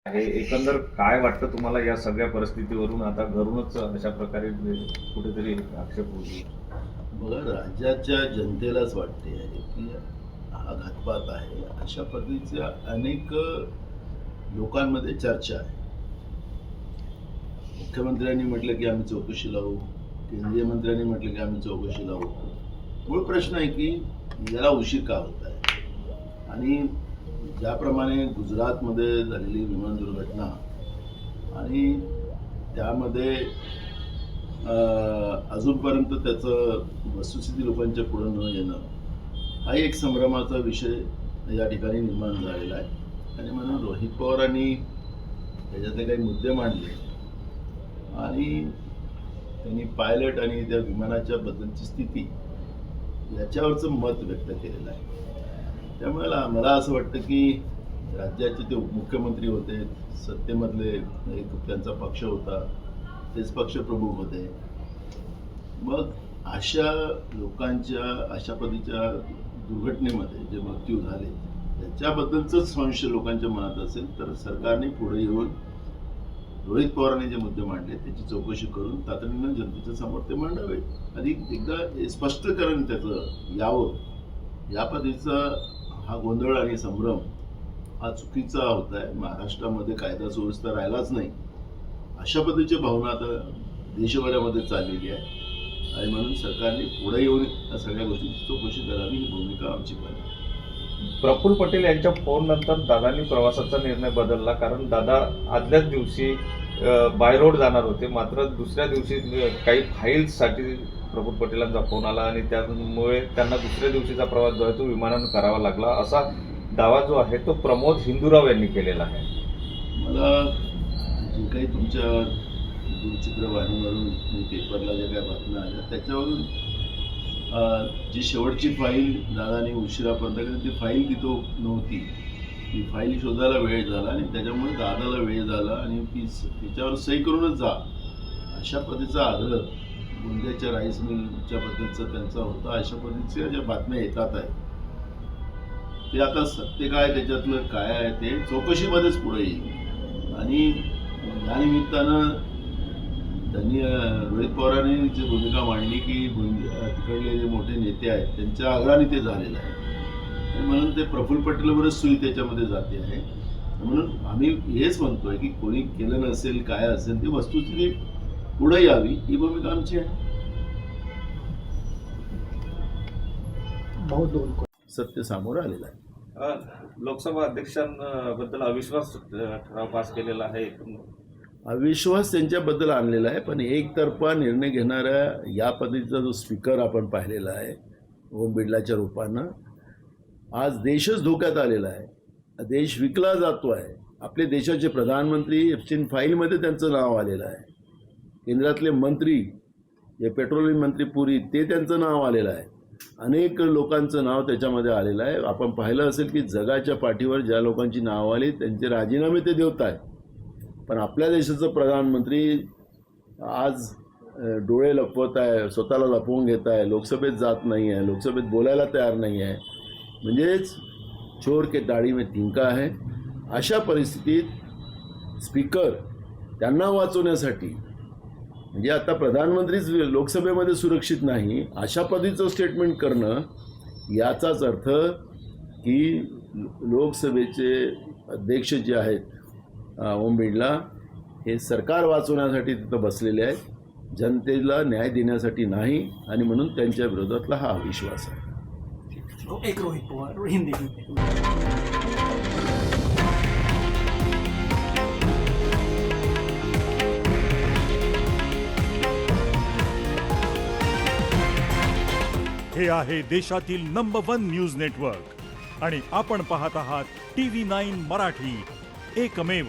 हे एकंदर काय वाटतं तुम्हाला या सगळ्या परिस्थितीवरून? आता घरूनच अशा प्रकारे कुठेतरी आक्षेप होतो. बघा, राज्याच्या जनतेलाच वाटते आहे की हा घातपात आहे. अशा पद्धतीच्या अनेक लोकांमध्ये चर्चा आहे. मुख्यमंत्र्यांनी म्हटलं की आम्ही चौकशी लावू, केंद्रीय मंत्र्यांनी म्हटलं की आम्ही चौकशी लावू. मूळ प्रश्न आहे की याला उशीर का होत आहे. आणि ज्याप्रमाणे गुजरातमध्ये झालेली विमान दुर्घटना आणि त्यामध्ये अजूनपर्यंत त्याचं वस्तुस्थिती लोकांच्या पुढे न येणं हा एक संभ्रमाचा विषय या ठिकाणी निर्माण झालेला आहे. आणि म्हणून रोहित पवारांनी त्याच्यातले काही मुद्दे मांडले आणि त्यांनी पायलट आणि त्या विमानाच्या बद्दलची स्थिती याच्यावरचं मत व्यक्त केलेलं आहे. त्यामुळे मला असं वाटतं की राज्याचे ते उपमुख्यमंत्री होते, सत्तेमधले एक त्यांचा पक्ष होता, तेच पक्षप्रमुख होते. मग अशा लोकांच्या अशा पद्धतीच्या दुर्घटनेमध्ये जे मृत्यू झाले त्याच्याबद्दलच संशय लोकांच्या मनात असेल तर सरकारने पुढे येऊन रोहित पवारांनी जे मुद्दे मांडले त्याची चौकशी करून तातडीनं जनतेच्या समोर ते मांडावे आणि एकदा स्पष्टीकरण त्याचं यावं. या पद्धतीचा हा गोंधळ आणि संभ्रम हा चुकीचा होत आहे. महाराष्ट्रामध्ये कायदा सुव्यवस्था राहिलाच नाही अशा पद्धतीची भावना आता देशभरामध्ये चाललेली आहे. आणि म्हणून सरकारने पुढे येऊन या सगळ्या गोष्टींची चौकशी करावी ही भूमिका आमची पाहिजे. प्रफुल्ल पटेल यांच्या फोन नंतर दादांनी प्रवासाचा निर्णय बदलला, कारण दादा आदल्याच दिवशी बाय रोड जाणार होते. मात्र दुसऱ्या दिवशी काही फाईल्ससाठी प्रफुल्ल पटेलांचा फोन आला आणि त्यामुळे त्यांना दुसऱ्या दिवशीचा प्रवास जो आहे तो विमानानं करावा लागला, असा दावा जो आहे तो प्रमोद हिंदूराव यांनी केलेला आहे. मला जे काही तुमच्या दूरचित्रवाणीवरून पेपरला ज्या काही बातम्या आल्या त्याच्यावरून जी शेवटची फाईल दादानी उशिरापर्यंत केली ती फाईल तिथं नव्हती. ती फाईल शोधायला वेळ झाला आणि त्याच्यामुळे दादाला वेळ झाला आणि ती त्याच्यावर सही करूनच जा अशा पद्धतीचा आग्रह गोंदियाच्या राईस मिलच्या बद्दलचा त्यांचा होता. अशा पद्धतीच्या ज्या बातम्या येतात आहेत ते आता सत्य काय त्याच्यातलं काय आहे ते चौकशीमध्येच पुढे येईल. आणि या निमित्तानं त्यांनी रोहित पवारांनी जी भूमिका मांडली की तिकडले जे मोठे नेते आहेत त्यांच्या आग्रहाने ते झालेलं आहे आणि म्हणून ते प्रफुल्ल पटेलवरच सुई त्याच्यामध्ये जाते आहे. म्हणून आम्ही हेच म्हणतोय की कोणी केलं नसेल काय असेल ती वस्तुस्थिती पुढे यावी ही भूमिका आमची आहे. सत्य समोर आलेलं आहे. लोकसभा अध्यक्षांबद्दल अविश्वास ठराव पास केलेला आहे. अविश्वास त्यांच्याबद्दल आणलेला आहे, पण एकतर्फा निर्णय घेणाऱ्या या पद्धतीचा जो स्पीकर आपण पाहिलेला आहे ओम बिर्लाच्या रूपानं आज देशच धोक्यात आलेला आहे. देश विकला जातो आहे. आपले देशाचे प्रधानमंत्री एप्स्टीन फाईलमध्ये त्यांचं नाव आलेलं आहे. केंद्रातले मंत्री जे पेट्रोलियम मंत्री पुरी ते त्यांचं नाव आलेलं आहे. अनेक लोकांचं नाव त्याच्यामध्ये आलेलं आहे. आपण पाहिलं असेल की जगाच्या पाठीवर ज्या लोकांची नावं आली त्यांचे राजीनामे ते देत आहेत. पण आपल्या देशाचं प्रधानमंत्री आज डोळे लपवत आहे, स्वतःला लपवून घेत आहे, लोकसभेत जात नाही आहे, लोकसभेत बोलायला तयार नाही आहे. म्हणजेच चोर के दाढी में तिनका आहे. अशा परिस्थितीत स्पीकर त्यांना वाचवण्यासाठी म्हणजे आता प्रधानमंत्रीच लोकसभेमध्ये सुरक्षित नाही अशा पद्धतीचं स्टेटमेंट करणं याचाच अर्थ की लोकसभेचे अध्यक्ष जे आहेत ओम बिर्ला हे सरकार वाचवण्यासाठी तिथं बसलेले आहेत, जनतेला न्याय देण्यासाठी नाही. आणि म्हणून त्यांच्या विरोधातला हा अविश्वास आहे. एक रोहित पवार हिंदी हे आहे देशातील नंबर 1 न्यूज नेटवर्क आणि आपण पाहत आहात TV9 मराठी, एकमेव.